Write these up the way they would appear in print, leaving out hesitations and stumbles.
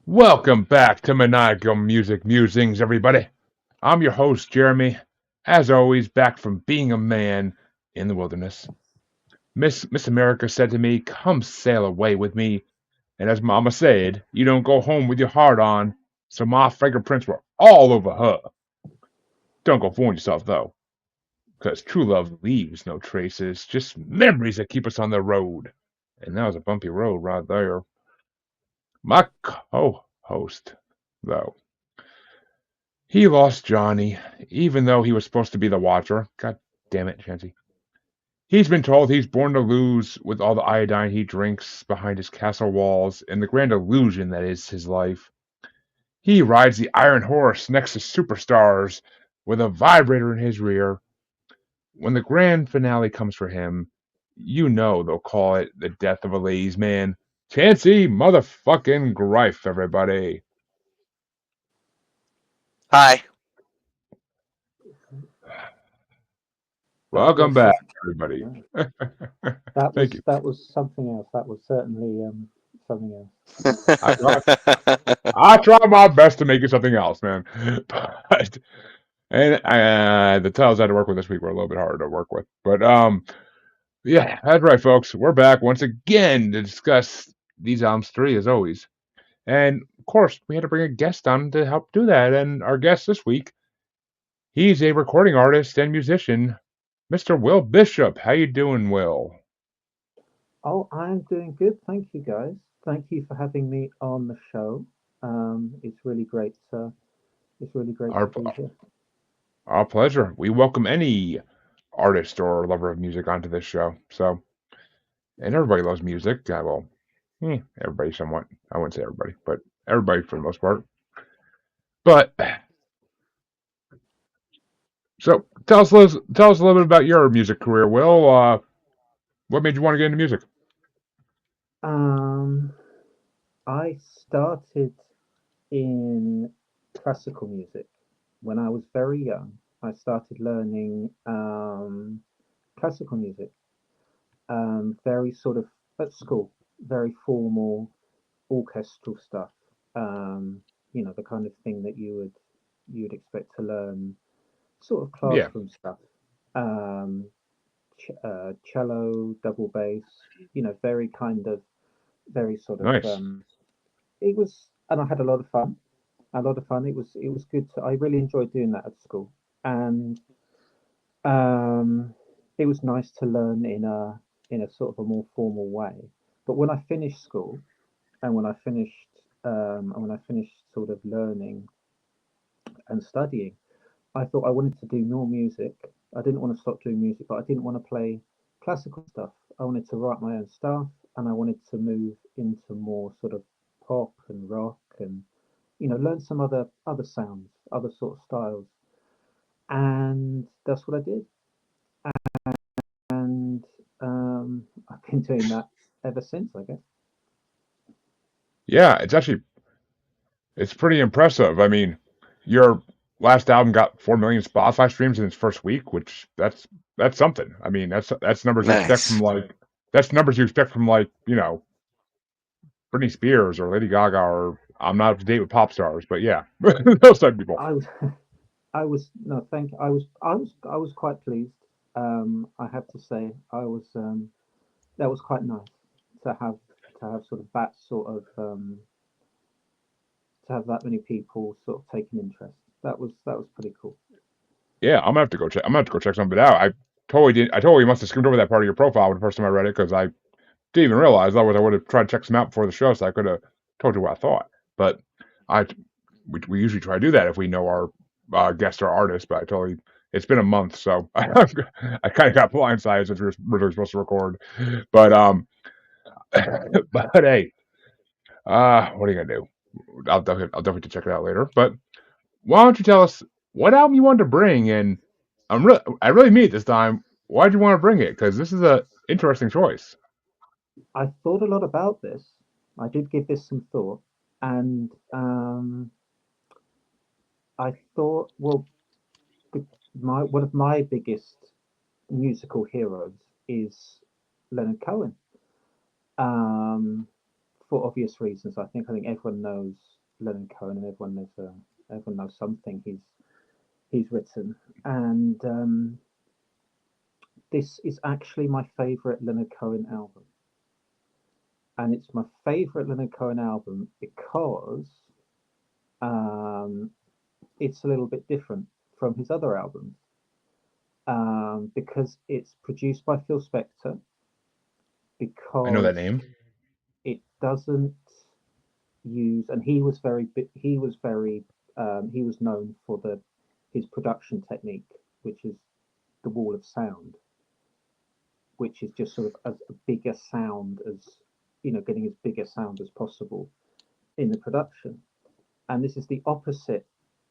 Welcome back to Maniacal Music Musings, everybody. I'm your host, Jeremy. As always, back from being a man in the wilderness. Miss America said to me, "Come sail away with me." And as Mama said, "You don't go home with your heart on." So my fingerprints were all over her. Don't go fooling yourself though, because true love leaves no traces, just memories that keep us on the road. And that was a bumpy road right there. My co-host, though. He lost Johnny, even though he was supposed to be the Watcher. God damn it, Chancy. He's been told he's born to lose with all the iodine he drinks behind his castle walls and the grand illusion that is his life. He rides the iron horse next to superstars with a vibrator in his rear. When the grand finale comes for him, you know they'll call it the death of a ladies' man. Chancy motherfucking Grife, everybody. Hi. That Welcome was back, everybody. yeah, that Thank you. was that was something else. That was certainly something else. I tried. I try my best to make it something else, man. But the titles I had to work with this week were a little bit harder to work with. But yeah, that's right, folks. We're back once again to discuss these albums three as always. And of course, we had to bring a guest on to help do that. And our guest this week, he's a recording artist and musician, Mr. Will Bishop. How you doing, Will? Oh, I am doing good. Thank you, guys. Thank you for having me on the show. It's really great. It's really great to Our be here. our pleasure. We welcome any artist or lover of music onto this show. So, and everybody loves music. Yeah, well, everybody somewhat. I wouldn't say everybody, but everybody for the most part. But so tell us a little bit about your music career, Will. What made you want to get into music? Um, I started in classical music when I was very young. I started learning classical music, very sort of at school, very formal orchestral stuff. The kind of thing that you'd expect to learn, sort of Yeah, classroom stuff. Um, Cello, double bass. Very kind of very sort of. nice. It was, and I had a lot of fun. A lot of fun. It was good. I really enjoyed doing that at school, and um, it was nice to learn in a sort of a more formal way. But when I finished school, and when I finished sort of learning and studying, I thought I wanted to do more music. I didn't want to stop doing music, but I didn't want to play classical stuff. I wanted to write my own stuff, and I wanted to move into more sort of pop and rock, and learn some other sounds, other sort of styles. And that's what I did. And I've been doing that ever since, I guess. Yeah, it's pretty impressive. I mean, your last album got 4 million Spotify streams in its first week, which that's something. I mean, that's numbers you expect from Nice. like Britney Spears or Lady Gaga or I'm not up to date with pop stars, but yeah, those type of people. I was, I was no, thank. I was quite pleased. I have to say, that was quite nice to have to have sort of that sort of to have that many people sort of taking interest. That was pretty cool. Yeah, I'm gonna have to go check. I'm gonna have to go check some of it out. I totally did. I totally must have skimmed over that part of your profile the first time I read it because I didn't even realize. Otherwise, I would have tried to check some out before the show, so I could have told you what I thought. But I we usually try to do that if we know our guest or artist. But I totally it's been a month, so I kind of got blindsided since we were originally supposed to record. But but hey, what are you gonna do? I'll definitely check it out later. But why don't you tell us what album you wanted to bring? And I really mean it this time. Why'd you want to bring it? Because this is a interesting choice. I thought a lot about this. I did give this some thought, and I thought, well, the, my one of my biggest musical heroes is Leonard Cohen. Um, for obvious reasons. I think everyone knows Leonard Cohen, and everyone knows something he's written. And this is actually my favorite Leonard Cohen album, and it's my favorite Leonard Cohen album because um, it's a little bit different from his other albums. Because it's produced by Phil Spector, I know that because name. it doesn't use, and he was known for the his production technique, which is the wall of sound, which is just sort of as a bigger sound as getting as big a sound as possible in the production. And this is the opposite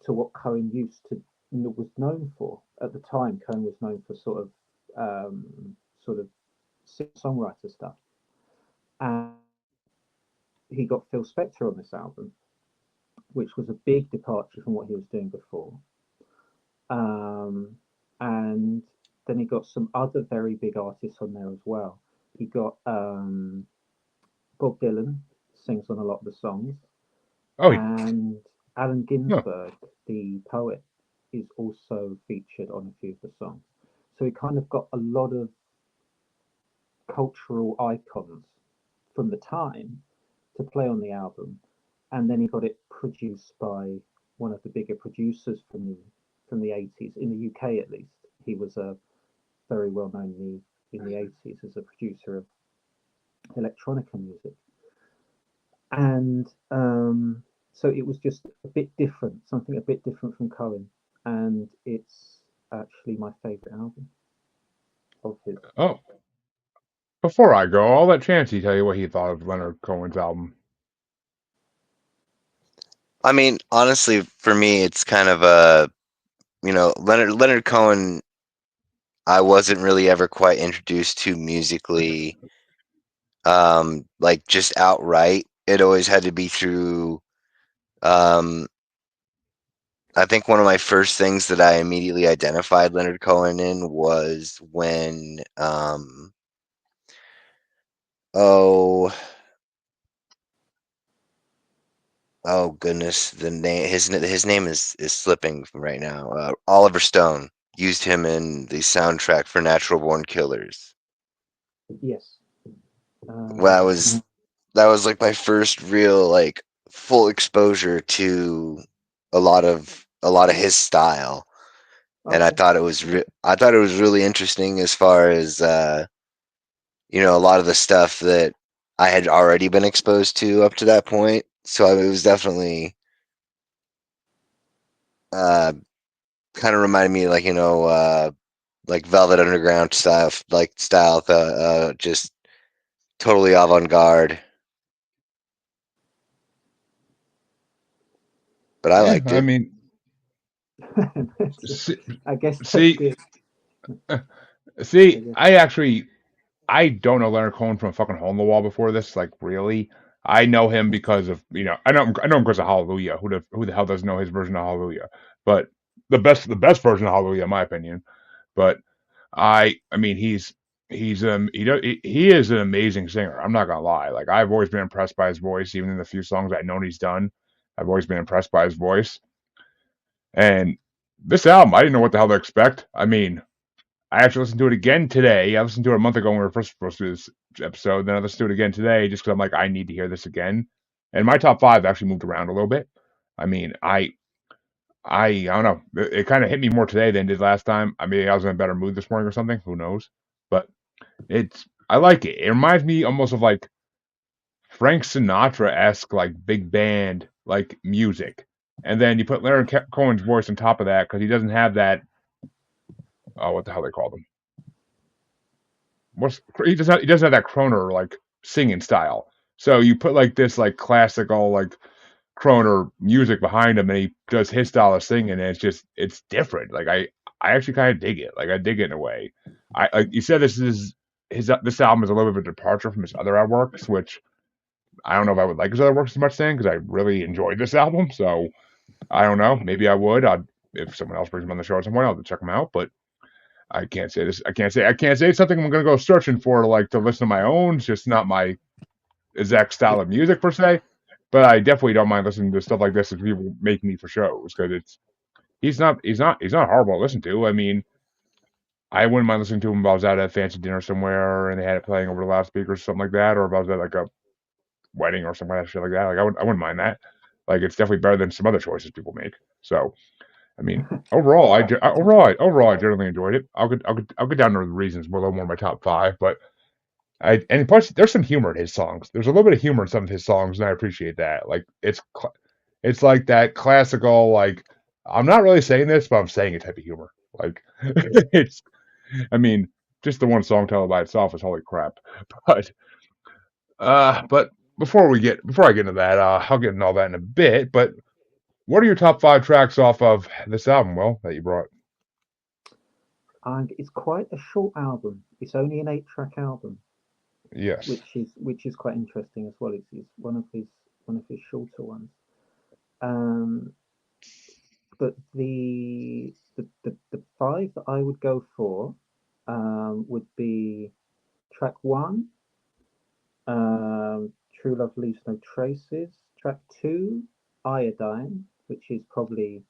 to what Cohen used to was known for at the time. Cohen was known for sort of songwriter stuff, and he got Phil Spector on this album, which was a big departure from what he was doing before. Um, and then he got some other very big artists on there as well. He got Bob Dylan sings on a lot of the songs, Oh, and Allen no. Ginsberg, the poet, is also featured on a few of the songs. So he kind of got a lot of cultural icons from the time to play on the album, and then he got it produced by one of the bigger producers from the 80s in the UK at least. He was a very well known in the 80s as a producer of electronica music, and so it was just a bit different, something a bit different from Cohen, and it's actually my favorite album of his. Oh, before I go, I'll let Chancy tell you what he thought of Leonard Cohen's album. I mean, honestly, for me, it's kind of a Leonard Cohen. I wasn't really ever quite introduced to musically, like just outright. It always had to be through. Um, I think one of my first things that I immediately identified Leonard Cohen in was when, oh, oh goodness, his name is slipping from right now. Oliver Stone used him in the soundtrack for Natural Born Killers. Yes. Well, um, that was like my first real like full exposure to a lot of his style, and okay. I thought it was really interesting as far as a lot of the stuff that I had already been exposed to up to that point. So it was definitely uh, kind of reminded me like like Velvet Underground style, just totally avant garde. But I Yeah, liked I it. mean, That's- see, I guess that's see, good. I see, guess. I don't know Leonard Cohen from a fucking hole in the wall before this. Like, really, I know him because of I know him because of Hallelujah. Who the hell doesn't know his version of Hallelujah? But the best version of Hallelujah, in my opinion. But I mean, he is an amazing singer. I'm not gonna lie. Like, I've always been impressed by his voice, even in the few songs I've known he's done. I've always been impressed by his voice. And this album, I didn't know what the hell to expect. I mean, I actually listened to it again today. I listened to it a month ago when we were first supposed to do this episode. Then I listened to it again today just because I'm like, I need to hear this again. And my top five actually moved around a little bit. I mean, I don't know. It kind of hit me more today than it did last time. I mean, I was in a better mood this morning or something. Who knows? But I like it. It reminds me almost of like Frank Sinatra esque, like big band, like music. And then you put Leonard Cohen's voice on top of that because he doesn't have that. Oh, what the hell they call them? He doesn't have that Croner like singing style. So you put like this like classical like Croner music behind him, and he does his style of singing, and it's different. Like I actually kind of dig it. Like I dig it in a way. I like you said this album is a little bit of a departure from his other works, which I don't know if I would like his other works as much then because I really enjoyed this album. So I don't know. Maybe I would. If someone else brings him on the show at some point, I'll have to check him out. But I can't say this. I can't say it's something I'm gonna go searching for to listen to my own. It's just not my. exact style of music per se, but I definitely don't mind listening to stuff like this if people make me for shows because he's not horrible to listen to. I mean, I wouldn't mind listening to him if I was out at a fancy dinner somewhere and they had it playing over the loudspeakers or something like that, or if I was at like a wedding or something like that, shit like that. Like I wouldn't mind that. Like it's definitely better than some other choices people make. So I mean, overall, I generally enjoyed it. I'll get down to the reasons a little more in my top five, but and plus there's some humor in his songs. There's a little bit of humor in some of his songs, and I appreciate that. Like it's like that classical like I'm not really saying this, but I'm saying it type of humor. Like it's I mean, just the one song title by itself is holy crap. But but before I get into that, I'll get into all that in a bit. But what are your top five tracks off of this album, Will, that you brought? And it's quite a short album. It's only an 8-track album, Yes. which is quite interesting as well. It's one of his shorter ones. Um, but the five that I would go for would be track one, True Love Leaves No Traces. Track two, Iodine, which is probably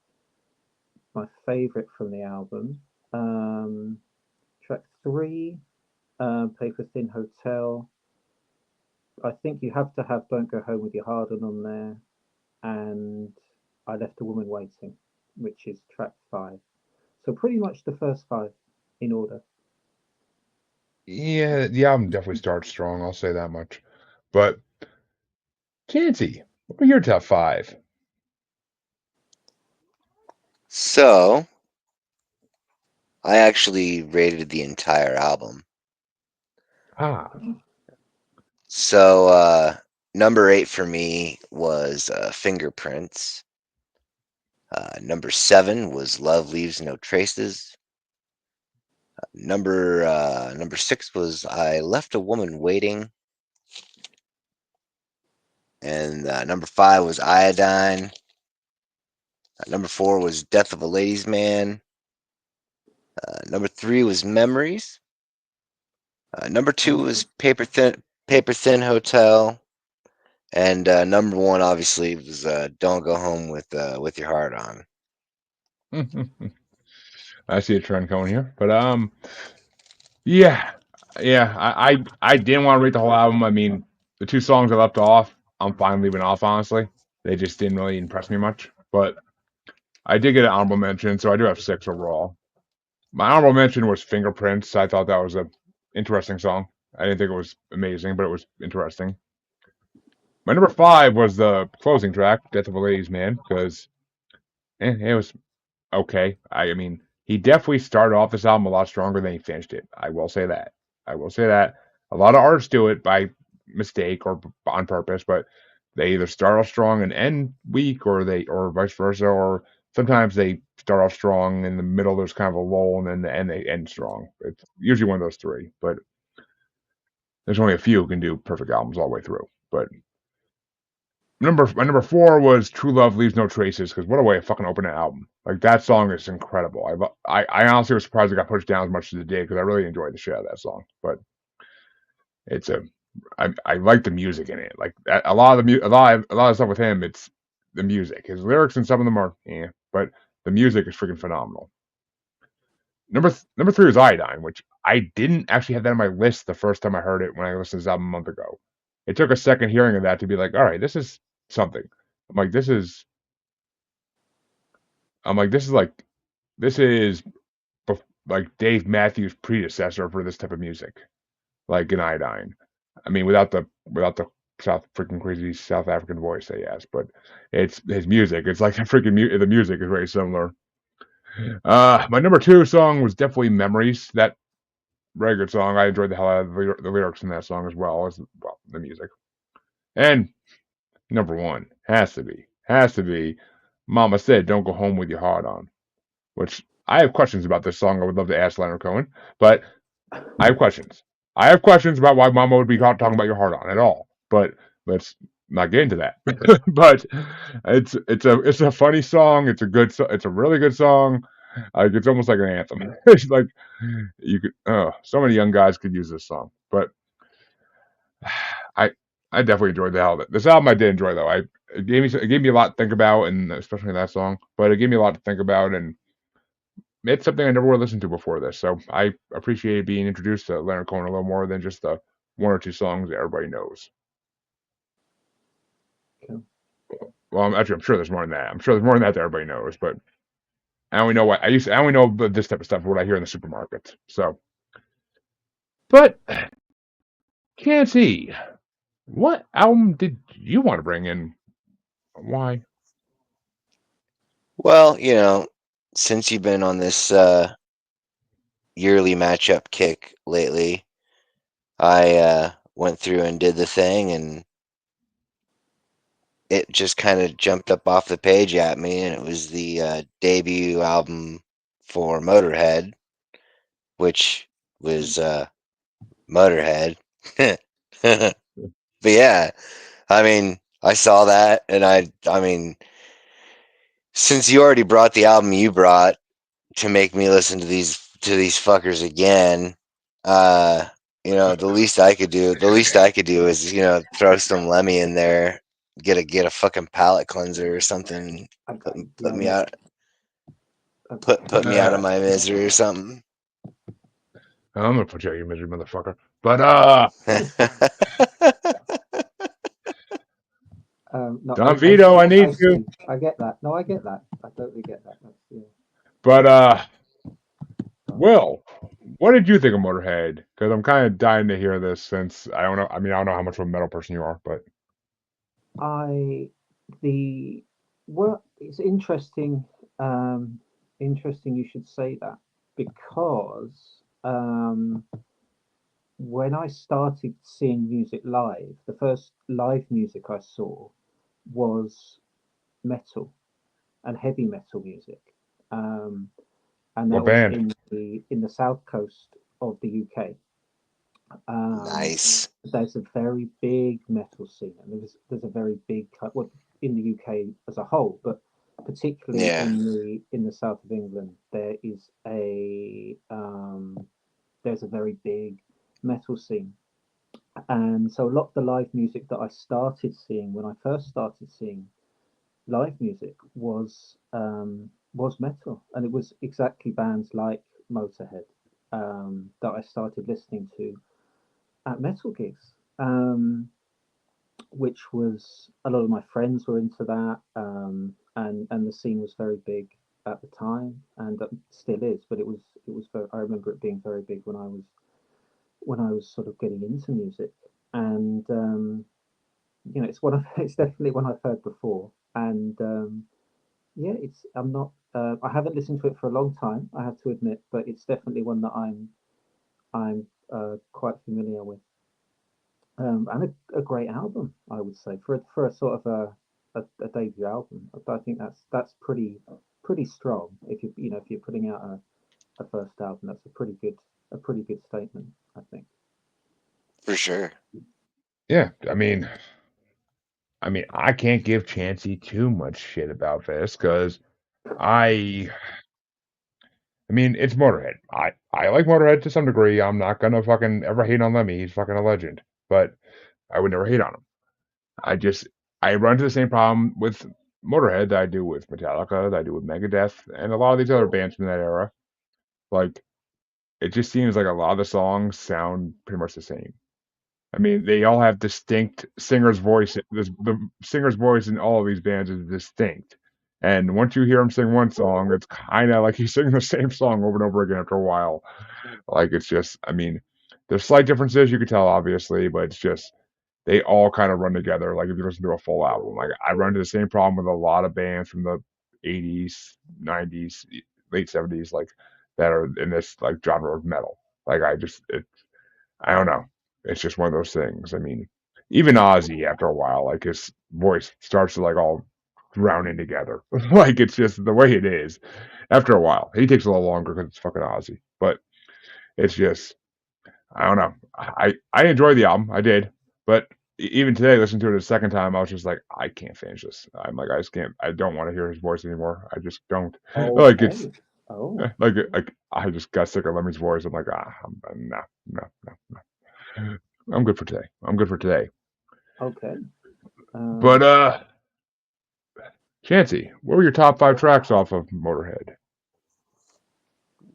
my favorite from the album. Track three, Paper Thin Hotel. I think you have to have Don't Go Home with Your Heart on there. And I Left a Woman Waiting, which is track five. So pretty much the first five in order. Yeah, the album definitely starts strong, I'll say that much. But Chancy, what are your top five? So I actually rated the entire album. Ah. So number 8 for me was Fingerprints. Number 7 was Love Leaves No Traces. Number 6 was I Left a Woman Waiting. And number 5 was Iodine. Number 4 was Death of a Ladies' Man. Number 3 was Memories. Number 2 was Paper Thin Hotel. And number 1 obviously was Don't Go Home with Your Heart On. I see a trend going here. But yeah. Yeah, I didn't want to rate the whole album. I mean, the two songs I left off, I'm fine leaving off, honestly. They just didn't really impress me much. But I did get an honorable mention, so I do have six overall. My honorable mention was Fingerprints. I thought that was a interesting song. I didn't think it was amazing, but it was interesting. My number five was the closing track, Death of a Ladies' Man, because it was okay. I mean, he definitely started off this album a lot stronger than he finished it. I will say that. I will say that. A lot of artists do it by mistake or on purpose, but they either start off strong and end weak, or vice versa, or sometimes they start off strong in the middle. There's kind of a lull, and then they end strong. It's usually one of those three, but there's only a few who can do perfect albums all the way through. But my number four was True Love Leaves No Traces, because what a way to fucking open an album. Like that song is incredible. I honestly was surprised it got pushed down as much as it did because I really enjoyed the shit out of that song. But it's I like the music in it. Like a lot of a lot of stuff with him, it's the music. His lyrics and some of them are but the music is freaking phenomenal. Number three was Iodine, which I didn't actually have that on my list the first time I heard it when I listened to this album a month ago. It took a second hearing of that to be like, all right, this is something. I'm like, this is I'm like, this is like Dave Matthews' predecessor for this type of music, like an Iodine. I mean, without the South freaking crazy South African voice that he has, but it's his music. It's like the freaking the music is very similar. My number two song was definitely "Memories." That very good song. I enjoyed the hell out of the lyrics in that song as well as the music. And number one has to be "Mama Said Don't Go Home with Your Heart On," which I have questions about this song. I would love to ask Leonard Cohen, but I have questions. I have questions about why Mama would be talking about your heart on at all. But let's not get into that. But it's a funny song. It's a really good song. Like it's almost like an anthem. It's like you could. Oh, so many young guys could use this song. But I I definitely enjoyed the album. This album I did enjoy though. It gave me a lot to think about, and especially that song. But it gave me a lot to think about, and it's something I never would have listened to before this. So I appreciate being introduced to Leonard Cohen a little more than just the one or two songs that everybody knows. Cool. Well, actually, I'm sure there's more than that. I'm sure there's more than that everybody knows, but I only know what I only know this type of stuff what I hear in the supermarket. So, but Chancy, what album did you want to bring in? Why? Well, since you've been on this yearly matchup kick lately, I went through and did the thing, and it just kind of jumped up off the page at me, and it was the debut album for Motorhead, which was Motorhead. But yeah, I mean, I saw that, and I mean, since you already brought the album you brought to make me listen to these fuckers again, uh, the least I could do is throw some Lemmy in there, get a fucking palate cleanser or something, put Okay, put love me it. out put me out of Uh, my misery or something. I'm gonna put you out of your misery, motherfucker. But No, Don I Vito, see, I need I you. see, I get that. No, I get that. I totally get that. That's, yeah. But Will, what did you think of Motorhead? Because I'm kind of dying to hear this since I don't know. I mean, I don't know how much of a metal person you are, but I the well, it's interesting. Interesting you should say that because when I started seeing music live, the first live music I saw was metal and heavy metal music, um, and that what was band? in the south coast of the UK. Um, Nice. there's a very big metal scene, and there's a very big well in the UK as a whole, but particularly Yeah. in the south of England, there's a very big metal scene, and so a lot of the live music that I started seeing when I first started seeing live music was metal, and it was exactly bands like Motorhead that I started listening to at metal gigs, which was a lot of my friends were into that, and the scene was very big at the time, and still is. But it was very, I remember it being very big when I was sort of getting into music, and it's one of it's definitely one I've heard before, and yeah, it's I'm not I haven't listened to it for a long time, I have to admit, but it's definitely one that I'm quite familiar with. And a great album, I would say, for a sort of a debut album. I think that's pretty strong. If you're putting out a first album, that's a pretty good statement, I think. For sure. Yeah, I mean, I can't give Chancy too much shit about this because I, I mean, it's Motorhead. I like Motorhead to some degree. I'm not gonna fucking ever hate on Lemmy. He's fucking a legend, but I would never hate on him. I just I run into the same problem with Motorhead that I do with Metallica, that I do with Megadeth, and a lot of these other bands from that era. Like, it just seems like a lot of the songs sound pretty much the same. I mean, they all have distinct singer's voice. The singer's voice in all of these bands is distinct. And once you hear him sing one song, it's kind of like he's singing the same song over and over again after a while. Like, it's just, I mean, there's slight differences you could tell, obviously, but it's just they all kind of run together. Like if you listen to a full album, like I run into the same problem with a lot of bands from the 80s, 90s, late 70s, like that are in this like genre of metal. Like I don't know. It's just one of those things. I mean, even Ozzy after a while, like his voice starts to like all drown in together. Like it's just the way it is. After a while, he takes a little longer because it's fucking Ozzy, but it's just I don't know. I enjoyed the album. I did, but even today, listening to it a second time, I was just like, I can't finish this. I'm like, I just can't. I don't want to hear his voice anymore. I just don't. Like it's Okay. Oh, like I just got sick of Lemmy's voice. I'm like, no, no, no, no. I'm good for today. I'm good for today. Okay. But Chancy, what were your top 5 tracks off of Motorhead?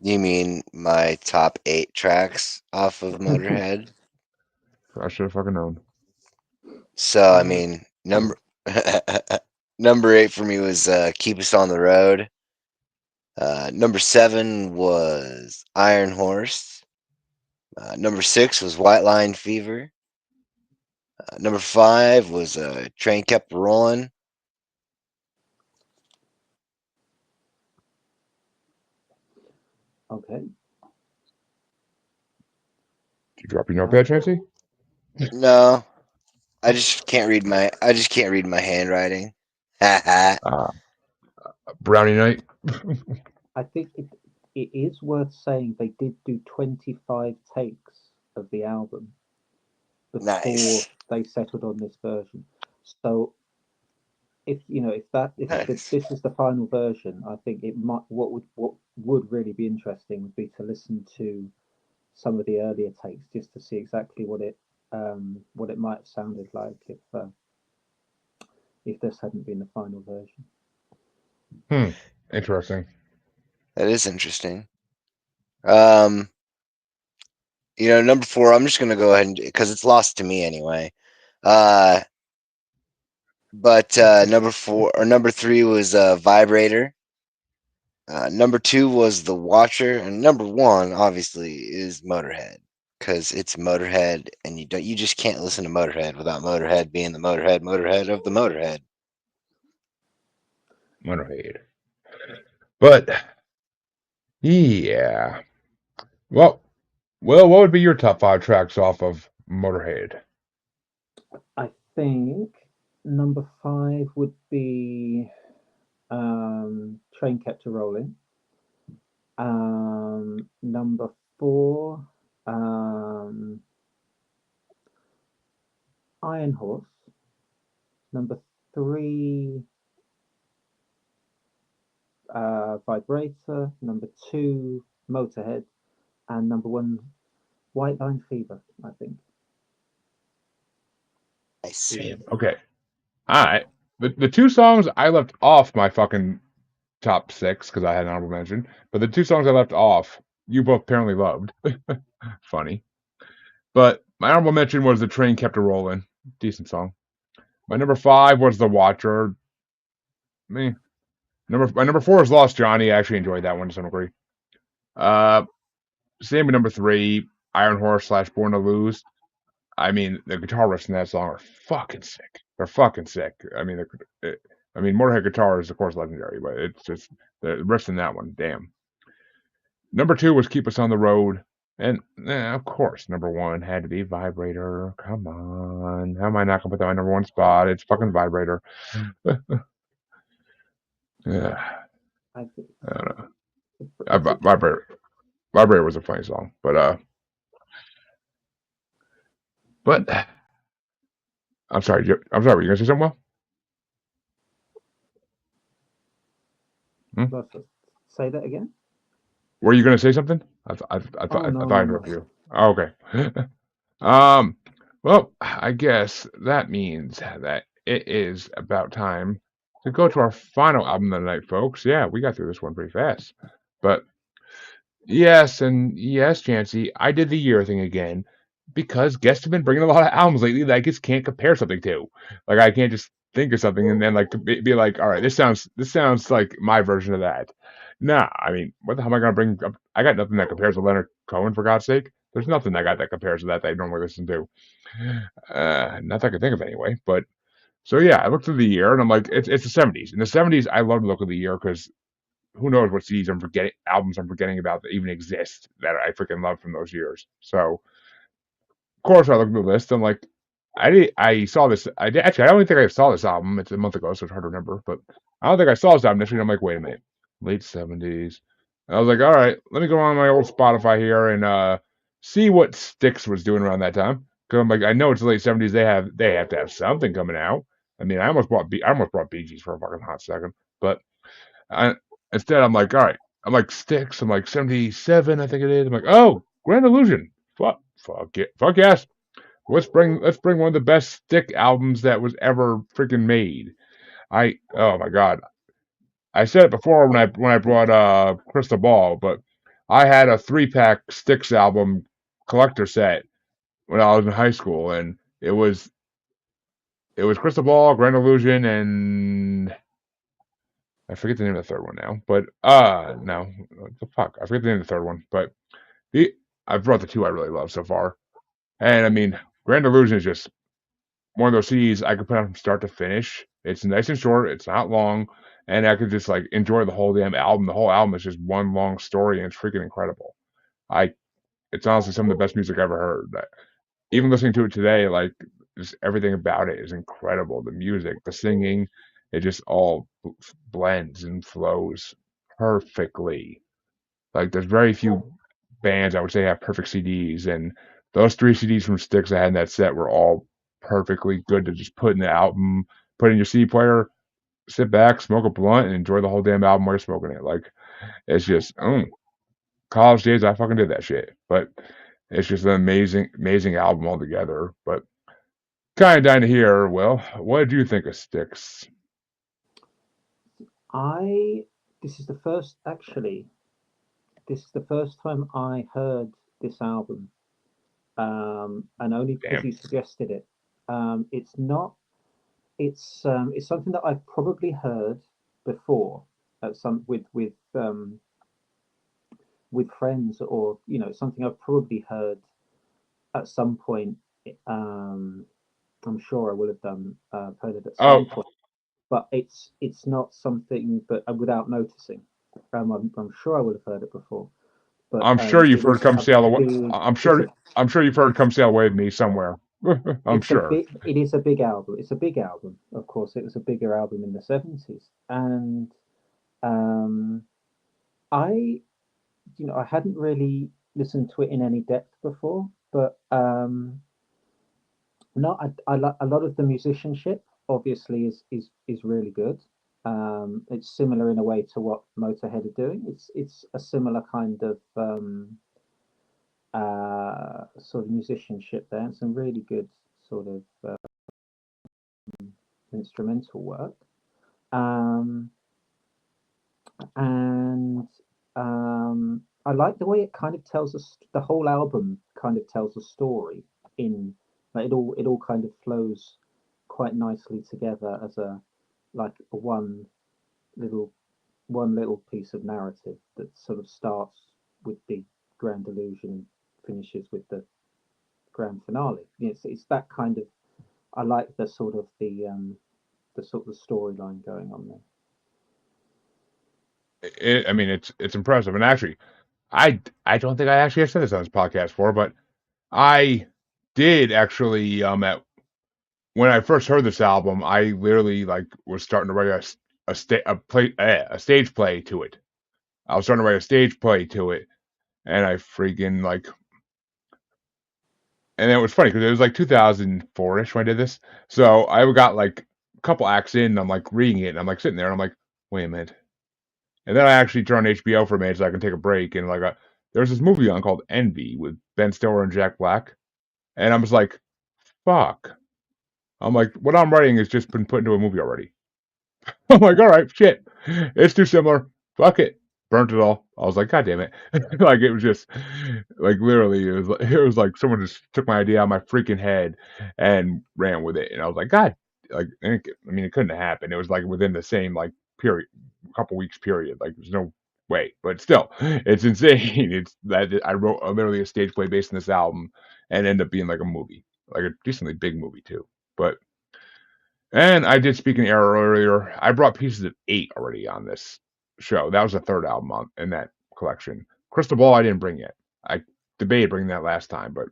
You mean my top 8 tracks off of Motorhead? I should have fucking known. So I mean, number 8 for me was "Keep Us on the Road." Number 7 was "Iron Horse." Number 6 was "White Line Fever." Number 5 was "Train Kept Rolling." Okay. Did you drop your notepad, Chancy? No, I just can't read my handwriting. Ha Uh, Brownie Night. I think it is worth saying they did do 25 takes of the album before Nice. they settled on this version. So if you know if Nice. this is the final version, I think it might what would really be interesting would be to listen to some of the earlier takes just to see exactly what it might have sounded like if this hadn't been the final version. Interesting. That is interesting. Um, number 4, I'm just gonna go ahead and because it's lost to me anyway. Uh, but number 3 was "Vibrator." Number 2 was "The Watcher," and number 1 obviously is Motorhead because it's Motorhead, and you just can't listen to Motorhead without Motorhead being the Motorhead of the Motorhead. Motorhead. But yeah. Well, what would be your top 5 tracks off of Motorhead? I think number 5 would be Train Kept a Rolling. Number 4, Iron Horse. Number 3, Vibrator. Number 2, Motorhead. And number 1, White Line Fever, I think. Nice. Damn. Okay. All right. The 2 songs I left off my fucking top 6 because I had an honorable mention, but the 2 songs I left off, you both apparently loved. Funny. But my honorable mention was "The Train Kept a Rolling." Decent song. My number 5 was "The Watcher." Me. My number 4 is "Lost Johnny." I actually enjoyed that one to some degree. Uh, Same with number 3, "Iron Horse" / "Born to Lose." I mean, the guitar riffs in that song are fucking sick. They're fucking sick. I mean, Motorhead guitar is of course legendary, but it's just the riffs in that one. Damn. Number 2 was "Keep Us on the Road," and of course, number 1 had to be "Vibrator." Come on, how am I not gonna put that on my number 1 spot? It's fucking "Vibrator." Yeah, I think I don't know. it's a Vibrator was a funny song, but I'm sorry. I'm sorry. Were you gonna say something? Well, hmm? say that again. Were you gonna say something? Oh I no, thought I no, no. interrupted you. Oh, okay. Um. Well, I guess that means that it is about time to go to our final album of the night, folks. Yeah, we got through this one pretty fast, but yes, and yes, Chancy, I did the year thing again because guests have been bringing a lot of albums lately that I just can't compare something to. Like I can't just think of something and then like be like, all right, this sounds like my version of that. Nah, I mean, what the hell am I gonna bring up? I got nothing that compares to Leonard Cohen for God's sake. There's nothing I got that compares to that I normally listen to. Not that I can think of anyway. But so yeah, I looked through the year and I'm like, it's the '70s. In the '70s, I love to look at the year because who knows what CDs I'm forgetting, albums I'm forgetting about that even exist that I freaking love from those years. So of course I looked at the list. I'm like, I saw this. Actually. I don't even think I saw this album. It's a month ago, so it's hard to remember. But I don't think I saw this album initially. I'm like, wait a minute, late '70s. I was like, all right, let me go on my old Spotify here and see what Styx was doing around that time. Because I'm like, I know it's the late '70s. They have to have something coming out. I mean, I almost brought Bee Gees for a fucking hot second, but I, instead, I'm like, all right. I'm like Styx. I'm like 77, I think it is. I'm like, oh, Grand Illusion. Fuck it. Fuck yes. let's bring one of the best Stick albums that was ever freaking made. Oh my god, I said it before when I brought Crystal Ball, but I had a 3-pack Styx album collector set when I was in high school, and it was Crystal Ball, Grand Illusion, and I forget the name of the third one now. But no, what the fuck, I forget the name of the third one. But the I've brought the two I really love so far, and I mean, Grand Illusion is just one of those CDs I could put on from start to finish. It's nice and short. It's not long, and I could just like enjoy the whole damn album. The whole album is just one long story, and it's freaking incredible. I It's honestly some of the best music I've ever heard. Even listening to it today, like just everything about it is incredible. The music, the singing, it just all blends and flows perfectly. Like there's very few bands I would say have perfect CDs, and those 3 CDs from Styx I had in that set were all perfectly good to just put in the album, put in your CD player, sit back, smoke a blunt, and enjoy the whole damn album while you're smoking it. Like it's just, college days I fucking did that shit. But it's just an amazing album altogether. But kind of down to here, Will, what did you think of Styx? I this is the first actually. This is the first time I heard this album, and only because Damn. you suggested it. It's not. It's something that I've probably heard before at some with friends, or something I've probably heard at some point. Um, I'm sure I will have heard it at some Oh, point, but it's not something that without noticing. I'm sure I would have heard it before, but I'm sure you've it heard is "Come a Sail Away." big. It's a I'm sure you've heard it's "Come Sail Away with Me" somewhere. I'm it's a sure. big. It is a big album. It's a big album. Of course, it was a bigger album in the '70s, and um, I I hadn't really listened to it in any depth before, but no, a lot of the musicianship obviously is really good. It's similar in a way to what Motorhead are doing. It's a similar kind of sort of musicianship there, and some really good sort of instrumental work. Um, and I like the way it kind of tells us, the whole album kind of tells a story in, like, it all kind of flows quite nicely together as a, like, a little one little piece of narrative that sort of starts with the grand illusion, finishes with the grand finale. It's that kind of, I like the sort of storyline going on there. I mean, it's impressive, and actually, I don't think I actually have said this on this podcast before, but I did actually at when I first heard this album, I literally like was starting to write a stage play to it. I was starting to write a stage play to it, and I freaking like, and it was funny because it was like 2004-ish when I did this. So I got like a couple acts in, and I'm like reading it, and I'm like sitting there, and I'm like, wait a minute. And then I actually turned on HBO for a minute so I can take a break, and like there's this movie on called Envy with Ben Stiller and Jack Black, and I'm just like, fuck. I'm like, what I'm writing has just been put into a movie already. I'm like, all right, shit, it's too similar. Fuck it, burnt it all. I was like, god damn it, like it was just like literally, it was like someone just took my idea out of my freaking head and ran with it, and I was like, god, like I mean, it couldn't have happened. It was like within the same like period, couple weeks period. Like there's no way, but still, it's insane. It's that I wrote literally a stage play based on this album and ended up being like a movie, like a decently big movie too, but. And I did speak in error earlier. I brought Pieces of Eight already on this show. That was the third album in that collection. Crystal Ball I didn't bring yet. I debated bringing that last time, but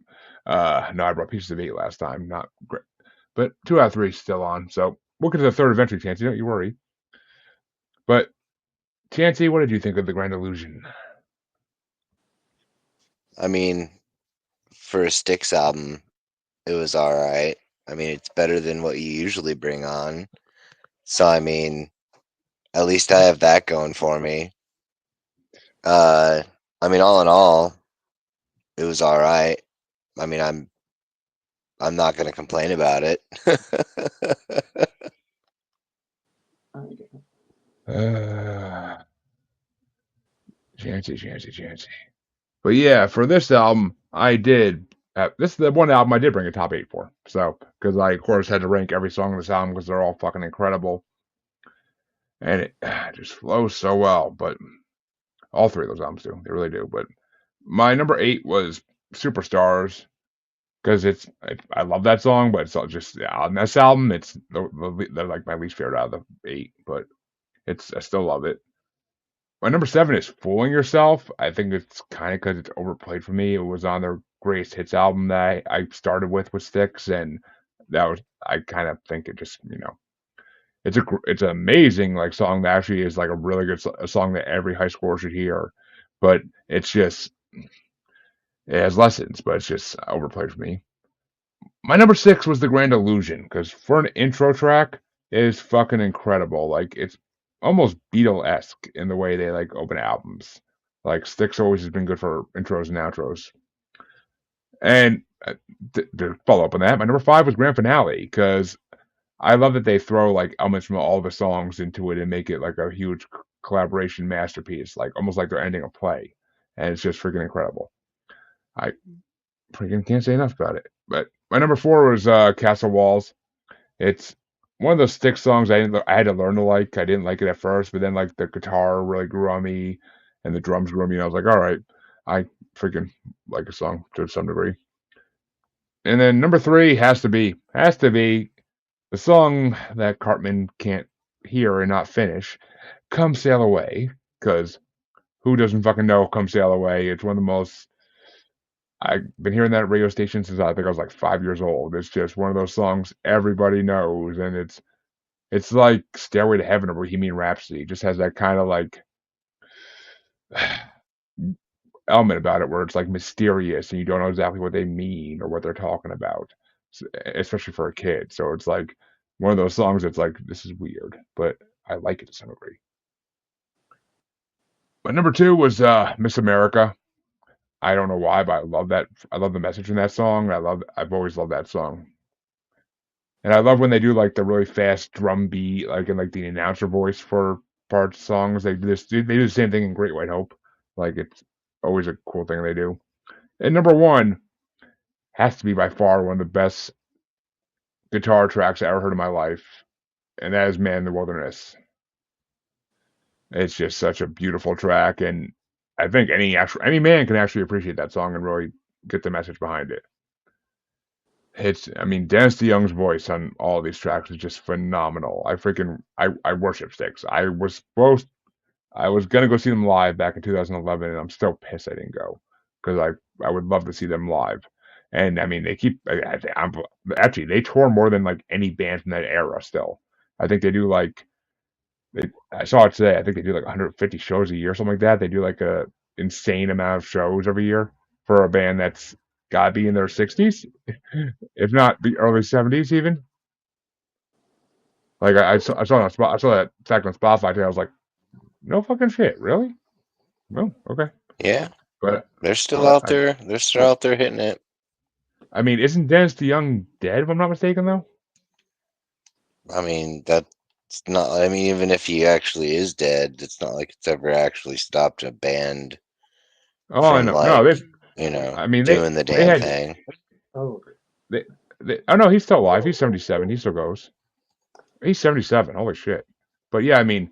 no, I brought Pieces of Eight last time. Not great, but 2 out of 3 is still on. So we'll get to the third eventually, Chancy. Don't you worry. But Chancy, what did you think of the Grand Illusion? I mean, for a Styx album, it was all right. I mean, it's better than what you usually bring on. So, I mean, at least I have that going for me. I mean, all in all, it was all right. I mean, I'm not going to complain about it. Chancy. But yeah, for this album, I did. This is the one album I did bring a top 8 for. So, because I, of course, had to rank every song on this album because they're all fucking incredible. And it just flows so well. But all three of those albums do. They really do. But my number 8 was Superstars. Because I love that song, but it's all just on this album, it's they're like my least favorite out of the 8. But I still love it. My number 7 is Fooling Yourself. I think it's kind of because it's overplayed for me. It was on their greatest hits album that I started with Styx, and I kind of think it just, it's an amazing like song that actually is like a really good a song that every high schooler should hear, but it's just, it has lessons, but it's just overplayed for me. My number 6 was The Grand Illusion, because for an intro track, it is fucking incredible. Like, it's almost Beatle-esque in the way they like open albums. Like, Styx always has been good for intros and outros. And to follow up on that, my number 5 was Grand Finale, because I love that they throw like elements from all the songs into it and make it like a huge collaboration masterpiece, like almost like they're ending a play. And it's just freaking incredible. I freaking can't say enough about it. But my number 4 was Castle Walls. It's one of those Styx songs I had to learn to like. I didn't like it at first, but then like the guitar really grew on me, and the drums grew on me, and I was like, all right, I freaking like a song to some degree. And then number 3 has to be the song that Cartman can't hear and not finish, "Come Sail Away," because who doesn't fucking know "Come Sail Away"? It's one of the most. I've been hearing that radio station since I think I was like 5 years old. It's just one of those songs everybody knows, and it's like Stairway to Heaven or Bohemian Rhapsody. It just has that kind of like element about it where it's like mysterious and you don't know exactly what they mean or what they're talking about, especially for a kid. So it's like one of those songs that's like, this is weird, but I like it to some degree. But number 2 was Miss America. I don't know why, but I love that. I love the message in that song. I've always loved that song. And I love when they do like the really fast drum beat, like in like the announcer voice for parts of songs. They do the same thing in Great White Hope. Like it's always a cool thing they do. And number 1 has to be by far one of the best guitar tracks I ever heard in my life, and that is Man in the Wilderness. It's just such a beautiful track, and I think any man can actually appreciate that song and really get the message behind it. I mean, Dennis DeYoung's voice on all of these tracks is just phenomenal. I worship Styx. I was gonna go see them live back in 2011, and I'm still pissed I didn't go because I would love to see them live. And I mean, actually they tour more than like any band from that era. Still, I think they do like I saw it today. I think they do like 150 shows a year, something like that. They do like a insane amount of shows every year for a band that's gotta be in their 60s, if not the early 70s even. Like I saw that fact on Spotify today. I was like, no fucking shit, really? No, okay. Yeah, But they're still but out there. They're still out there hitting it. I mean, isn't Dennis DeYoung dead? If I'm not mistaken, though. I mean, that's not. I mean, even if he actually is dead, it's not like it's ever actually stopped a band Oh, I from know. No, like I mean, doing the they damn had. thing. Oh, They, oh no, he's still alive. He's 77. He still goes. He's 77. Holy shit. But yeah, I mean,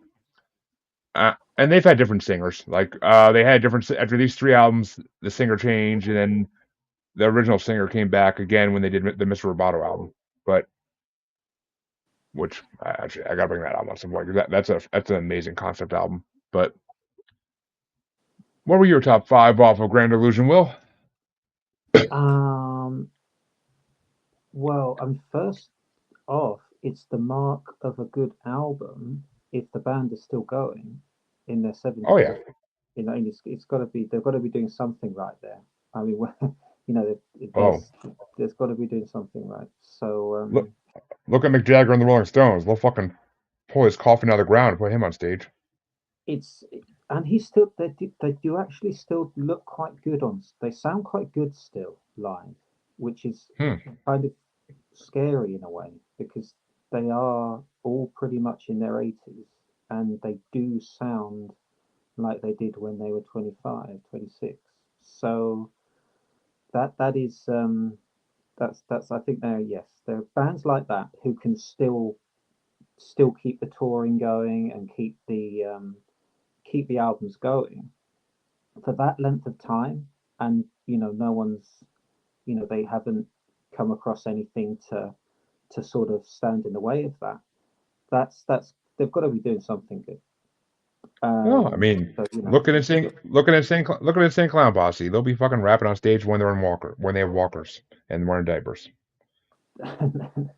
and they've had different singers. Like, they had different after these 3 albums. The singer changed, and then the original singer came back again when they did the Mr. Roboto album. But which actually I gotta bring that album at some point because that's an amazing concept album. But what were your top 5 off of Grand Illusion, Will? um, well, first off, it's the mark of a good album if the band is still going in their Oh 70s. yeah. You know, and it's got to be they've got to be doing something right there. I mean, you know, Oh, there's got to be doing something right. So look look at Mick Jagger and the Rolling Stones. They'll fucking pull his coffin out of the ground and put him on stage. it's and he's still they do actually still look quite good on. They sound quite good still live, which is Hmm. kind of scary in a way because they are all pretty much in their 80s and they do sound like they did when they were 25, 26. So that is that's I think there are bands like that who can still keep the touring going and keep the albums going for that length of time, and no one's they haven't come across anything to sort of stand in the way of that. That's they've got to be doing something good. No, I mean, So look at Insane Clown Posse. They'll be fucking rapping on stage when they're in when they have walkers and wearing diapers. and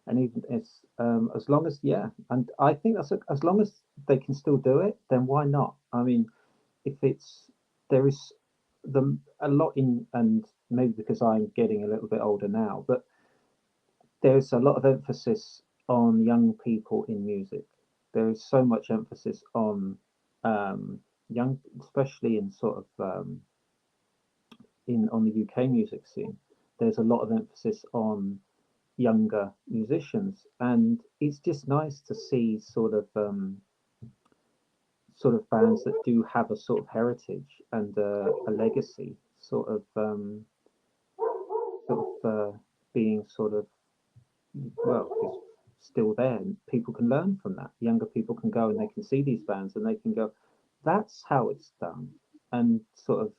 even it's as long as and I think as long as they can still do it, then why not? I mean, if it's there is a lot in, and maybe because I'm getting a little bit older now, but there's a lot of emphasis on young people in music. There is so much emphasis on young, especially in sort of in on the UK music scene. There's a lot of emphasis on younger musicians, and it's just nice to see sort of bands that do have a sort of heritage and a legacy, being sort of just still there. And people can learn from that. Younger people can go and they can see these bands and they can go, "That's how it's done," and sort of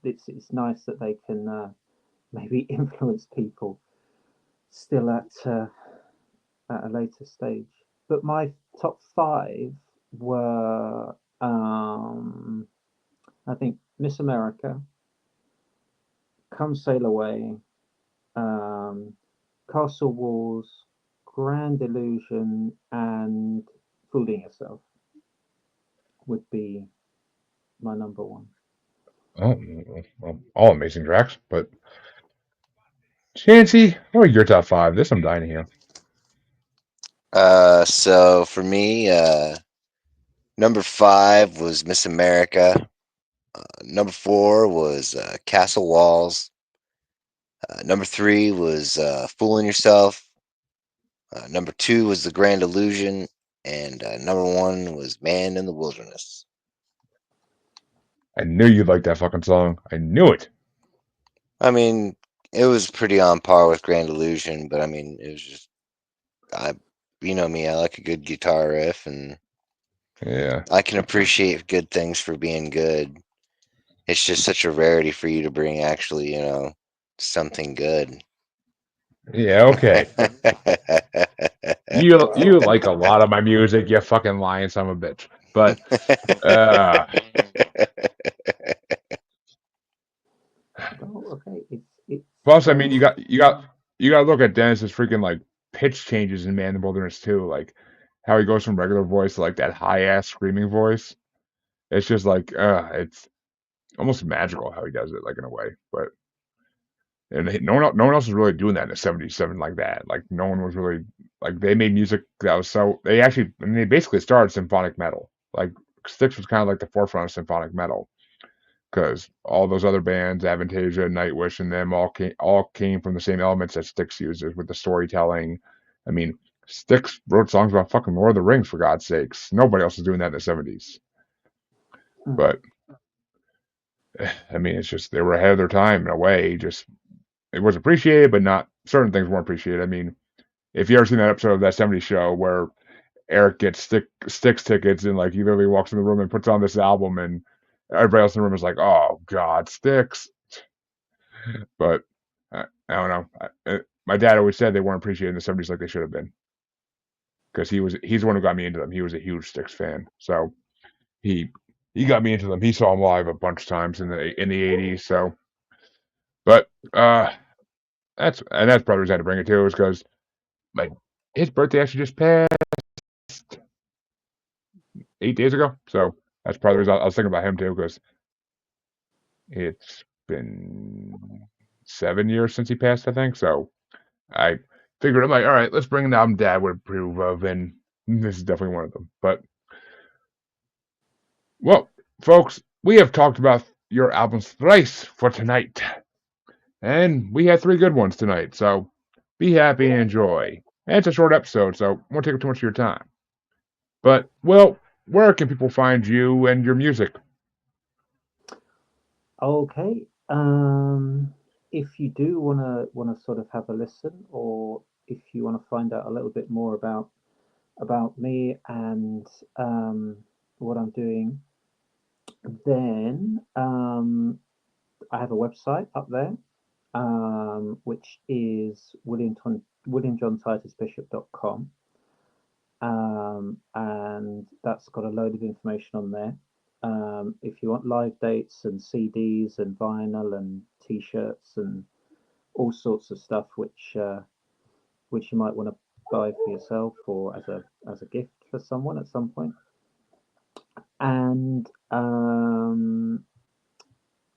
it's nice that they can maybe influence people still at a later stage. But my top five were, I think, Miss America, Come Sail Away, um, Castle Walls, Grand Illusion, and Fooling Yourself would be my number one. Oh, well, all amazing tracks. But Chancy, what are your top five? This I'm dying to hear. So for me, number 5 was Miss America. Number 4 was Castle Walls. Number 3 was Fooling Yourself. Number 2 was The Grand Illusion. And number 1 was Man in the Wilderness. I knew you'd like that fucking song. I knew it. I mean, it was pretty on par with Grand Illusion, but I mean, it was just, I, you know me, I like a good guitar riff, and Yeah. I can appreciate good things for being good. It's just such a rarity for you to bring actually, something good. Yeah, okay. You like a lot of my music, you fucking lying son of a bitch. But uh Oh, okay. It's plus I mean you got to look at Dennis's freaking like pitch changes in Man in the Wilderness too, like how he goes from regular voice to like that high ass screaming voice. It's just like it's almost magical how he does it, like in a way. But and no one else was really doing that in the '77 like that. Like no one was really like they made music that was so they actually I mean they basically started symphonic metal. Like Styx was kind of like the forefront of symphonic metal because all those other bands, Avantasia, Nightwish, and them all came from the same elements that Styx uses with the storytelling. I mean, Styx wrote songs about fucking Lord of the Rings for God's sakes. Nobody else was doing that in the '70s. mm, But I mean, it's just they were ahead of their time in a way. Just it was appreciated, but not certain things weren't appreciated. I mean, if you ever seen that episode of that '70s show where Eric gets Styx tickets and like he literally walks in the room and puts on this album and everybody else in the room is like, "Oh God, Styx." But I don't know. My dad always said they weren't appreciated in the '70s like they should have been because he's the one who got me into them. He was a huge Styx fan, so he he got me into them. He saw them live a bunch of times in the '80s. So, but that's probably had to bring it to is because my his birthday actually just passed 8 days ago. So that's probably the reason I was thinking about him too because it's been 7 years since he passed, I think. So I figured I'm like, all right, let's bring an album Dad would approve of, and this is definitely one of them. But well, folks, we have talked about your albums thrice for tonight, and we had three good ones tonight. So be happy and enjoy. And it's a short episode, so won't take up too much of your time. But, well, where can people find you and your music? Okay. If you do wanna sort of have a listen, or if you want to find out a little bit more about me and what I'm doing, then I have a website up there, which is williamjohntitusbishop.com, and that's got a load of information on there. If you want live dates and CDs and vinyl and T-shirts and all sorts of stuff, which you might want to buy for yourself or as a gift for someone at some point. And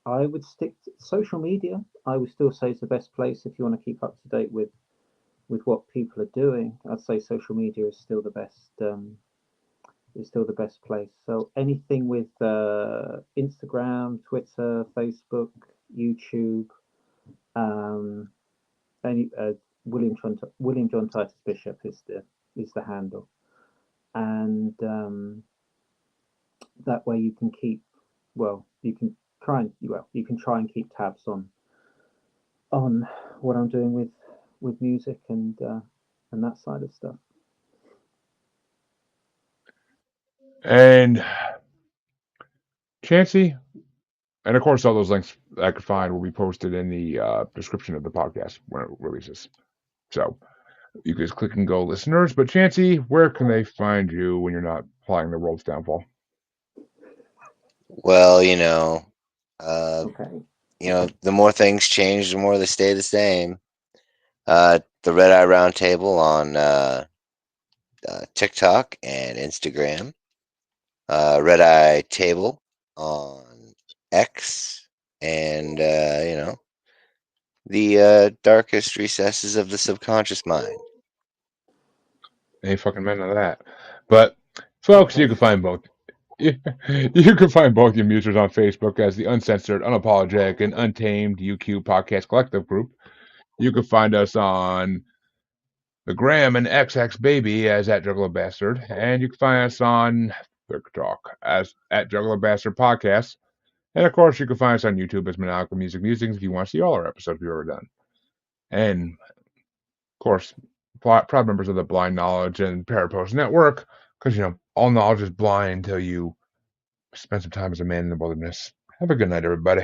I would stick to social media. I would still say is the best place if you want to keep up to date with what people are doing. I'd say social media is still the best. Is still the best place. So anything with Instagram, Twitter, Facebook, YouTube, um, any William John Titus Bishop is the handle, and that way you can keep you can you can try and keep tabs on what I'm doing with music and that side of stuff. And Chancy, and of course, all those links I could find will be posted in the description of the podcast when it releases. So you can just click and go, listeners. But Chancy, where can they find you when you're not plotting the world's downfall? Well, Okay. the more things change, the more they stay the same. The Red Eye Roundtable on TikTok and Instagram. Red Eye Table on X, and the darkest recesses of the subconscious mind. Ain't fucking none of that. But folks, Okay. you can find both. You can find both your musers on Facebook as the Uncensored, Unapologetic, and Untamed UQ Podcast Collective Group. You can find us on the Gram and XX Baby as at Juggler Bastard, and you can find us on TikTok as at Juggler Bastard Podcast. And of course, you can find us on YouTube as Maniacal Music Musings if you want to see all our episodes we've ever done. And of course, proud members of the Blind Knowledge and Parapost Network, because all knowledge is blind until you spend some time as a man in the wilderness. Have a good night, everybody.